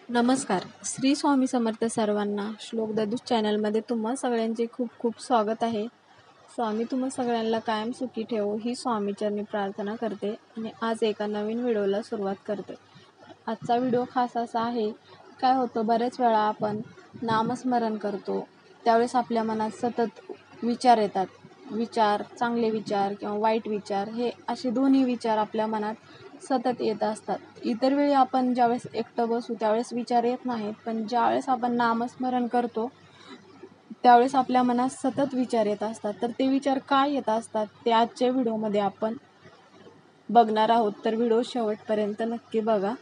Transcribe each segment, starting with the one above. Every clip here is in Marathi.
नमस्कार. श्री स्वामी समर्थ सर्वांना. श्लोक ददूस चॅनलमध्ये तुम्हा सगळ्यांचे खूप खूप स्वागत आहे. स्वामी तुम्हा सगळ्यांना कायम सुखी ठेवो ही स्वामीचरणी प्रार्थना करते आणि आज एका नवीन व्हिडिओला सुरुवात करते. आजचा व्हिडिओ खास असा आहे, काय होतं बऱ्याच वेळा आपण नामस्मरण करतो त्यावेळेस आपल्या मनात सतत विचार येतात. विचार, चांगले विचार किंवा वाईट विचार, हे असे दोन्ही विचार आपल्या मनात सतत येत असतात. इतर वेळी आपण ज्यावेळेस एकटं बसू त्यावेळेस विचार येत नाहीत, पण ज्यावेळेस आपण नामस्मरण करतो त्यावेळेस आपल्या मनात सतत विचार येत असतात. तर ते विचार काय येत असतात ते आजच्या व्हिडिओमध्ये आपण बघणार आहोत, तर व्हिडिओ शेवटपर्यंत नक्की बघा.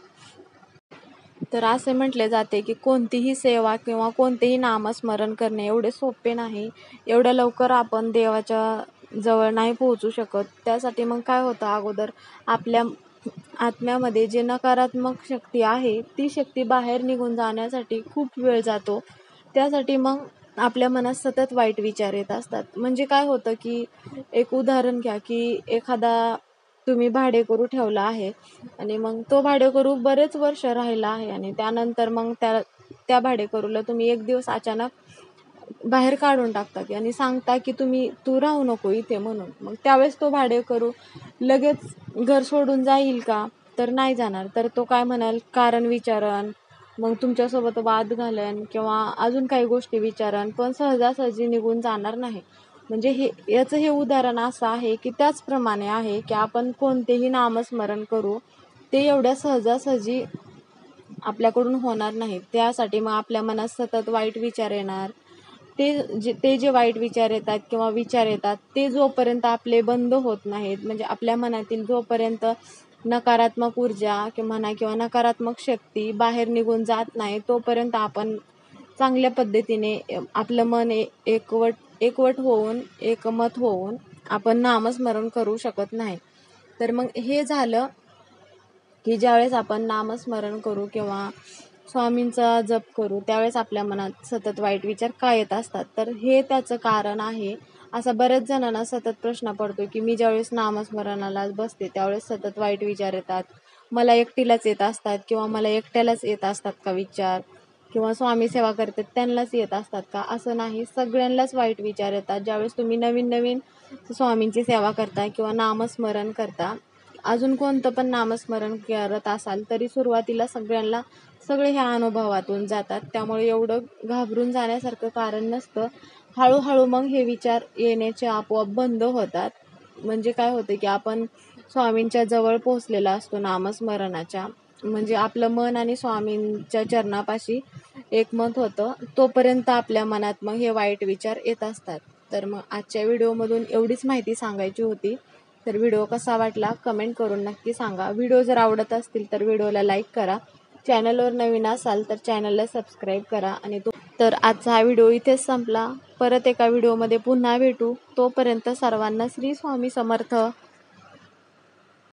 तर असे म्हटले जाते की कोणतीही सेवा किंवा कोणतेही नामस्मरण करणे एवढे सोपे नाही. एवढ्या लवकर आपण देवाच्या जवळ नाही पोहोचू शकत. त्यासाठी मग काय होतं, अगोदर आपल्या आत्म्यामध्ये जे नकारात्मक शक्ती आहे ती शक्ती बाहेर निघून जाण्यासाठी खूप वेळ जातो. त्यासाठी मग आपल्या मनात सतत वाईट विचार येत असतात. म्हणजे काय होतं की एक उदाहरण घ्या की एखादा तुम्ही भाडेकरू ठेवला आहे आणि मग तो भाडेकरू बरेच वर्ष राहिला आहे आणि त्यानंतर मग त्या भाडेकरूला तुम्ही एक दिवस अचानक बाहेर काढून टाकता आणि सांगता की तू राहू नको इथे म्हणून. मग त्यावेळेस तो भाडेकरू लगेच घर सोडून जाईल का? तर नाही जाणार. तर तो काय म्हणाल, कारण विचारण, मग तुमच्यासोबत वाद घालन किंवा अजून काही गोष्टी विचारण, पण सहजासहजी निघून जाणार नाही. म्हणजे याचं हे उदाहरण असं आहे की त्याचप्रमाणे आहे की आपण कोणतेही नामस्मरण करू ते एवढ्या सहजासहजी आपल्याकडून होणार नाही. त्यासाठी मग आपल्या मनात सतत वाईट विचार येणार. ते जे वाईट विचार येतात किंवा विचार येतात ते जोपर्यंत आपले बंद होत नाहीत, म्हणजे आपल्या मनातील जोपर्यंत नकारात्मक ऊर्जा किंवा नकारात्मक शक्ती बाहेर निघून जात नाही, तोपर्यंत आपण चांगल्या पद्धतीने आपलं मन एकवट होऊन एकमत होऊन आपण नामस्मरण करू शकत नाही. तर मग हे झालं की ज्यावेळेस आपण नामस्मरण करू किंवा स्वामींचा जप करू त्यावेळेस आपल्या मनात सतत वाईट विचार का येत असतात, तर हे त्याचं कारण आहे. असा बऱ्याच जणांना सतत प्रश्न पडतो की मी ज्यावेळेस नामस्मरणाला बसते त्यावेळेस सतत वाईट विचार येतात. मला एकटीलाच येत असतात किंवा मला एकट्यालाच येत असतात का विचार, किंवा स्वामी सेवा करतात त्यांनाच येत असतात का? असं नाही, सगळ्यांनाच वाईट विचार येतात. ज्यावेळेस तुम्ही नवीन स्वामींची सेवा करता किंवा नामस्मरण करता, अजून कोणतं पण नामस्मरण करत असाल तरी सुरुवातीला सगळ्यांना सगळे ह्या अनुभवातून जातात. त्यामुळे एवढं घाबरून जाण्यासारखं कारण नसतं. हळूहळू मग हे विचार येण्याचे आपोआप बंद होतात. म्हणजे काय होतं की आपण स्वामींच्या जवळ पोहोचलेला असतो नामस्मरणाच्या, म्हणजे आपलं मन आणि स्वामींच्या चरणापाशी एकमत होतं, तोपर्यंत आपल्या मनात मग हे वाईट विचार येत असतात. तर मग आजच्या व्हिडिओमधून एवढीच माहिती सांगायची होती. तर व्हिडिओ कसा वाटला कमेंट करून नक्की सांगा. व्हिडिओ जर आवडत असतील तर व्हिडिओला लाईक करा. चॅनलवर नवीन असाल तर चॅनलला सबस्क्राईब करा. तर आजचा हा व्हिडिओ इथेच संपला. परत एका व्हिडिओमध्ये पुन्हा भेटू. तोपर्यंत सर्वांना श्री स्वामी समर्थ.